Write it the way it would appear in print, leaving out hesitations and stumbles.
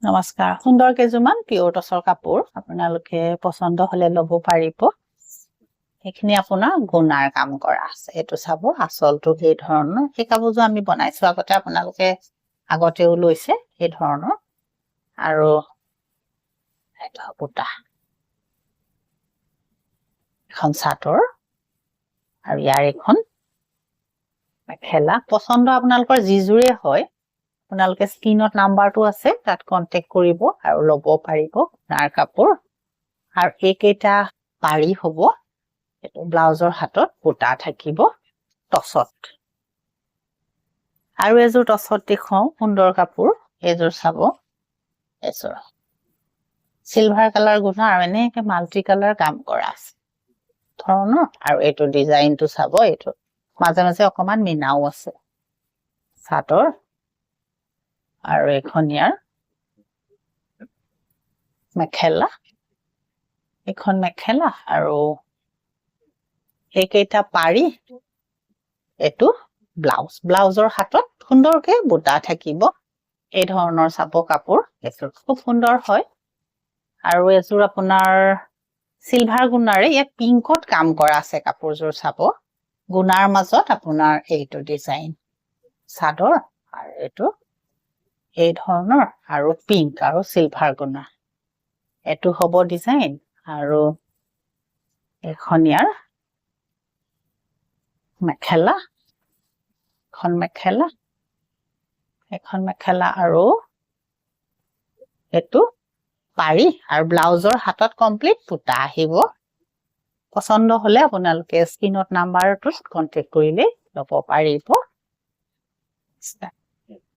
নমস্কাৰ সুন্দৰ কেজুমান পিয়ৰ টছৰ কাপোৰ আপোনালোকে পছন্দ হলে লব পাৰিব এইখিনি আপোনাৰ গুণাৰ কাম কৰা আছে এটো চাব আসলটো এই ধৰণৰ এই কাপোৰটো আমি বনাইছো আগতে আপোনালোকে আগতেও লৈছে এই ধৰণৰ আৰু এটা বুটা এখন চাদৰ আৰু ইয়াৰ এখন মেখেলা পছন্দ আপোনালোকৰ জিজুৰে হয় আপোনালোকে স্ক্ৰিনত নাম্বাৰটো আছে তাত কন্টাক্ট কৰিব আৰু লব পাৰিব নাৰ কাপোৰ আৰু এইকেইটা পাৰি হ'ব এটো ব্লাউজৰ হাতত বুটা থাকিব টছত আৰু এযোৰ টছত দেখুৱাও সুন্দৰ কাপোৰ এযোৰ চাব এযোৰ সিলভাৰ কালাৰ গুণা আৰু এনেকে মাল্টি কালাৰ কাম কৰা আছে ধৰণৰ আৰু এইটো ডিজাইনটো চাব এইটো মাজে মাজে অকমান মিনাও আছে চাদৰ আৰু এখন ইয়াৰ মেখেলা এখন মেখেলা আৰু এইকেইটা পাৰি এটো ব্লাউজৰ হাতত সুন্দৰকে বুটা থাকিব এই ধৰণৰ চাব কাপোৰ এটো খুব সুন্দৰ হয় আৰু এযোৰ আপোনাৰ সিলভাৰ গুণাৰে ইয়াত পিংকত কাম কৰা আছে কাপোৰযোৰ চাব গুণাৰ মাজত আপোনাৰ এইটো ডিজাইন চাদৰ আৰু এটো এই ধৰণৰ আৰু পিংক আৰু সিলভাৰ গুণা এটো হ'ব ডিজাইন আৰু এখন ইয়াৰ মেখেলা এখন মেখেলা আৰু এটো পাৰি আৰু ব্লাউজৰ হাতত কমপ্লিট বুটা আহিব পছন্দ হলে আপোনালোকে স্ক্ৰিনত নাম্বাৰটোত কন্টাক্ট কৰিলে লব পাৰিব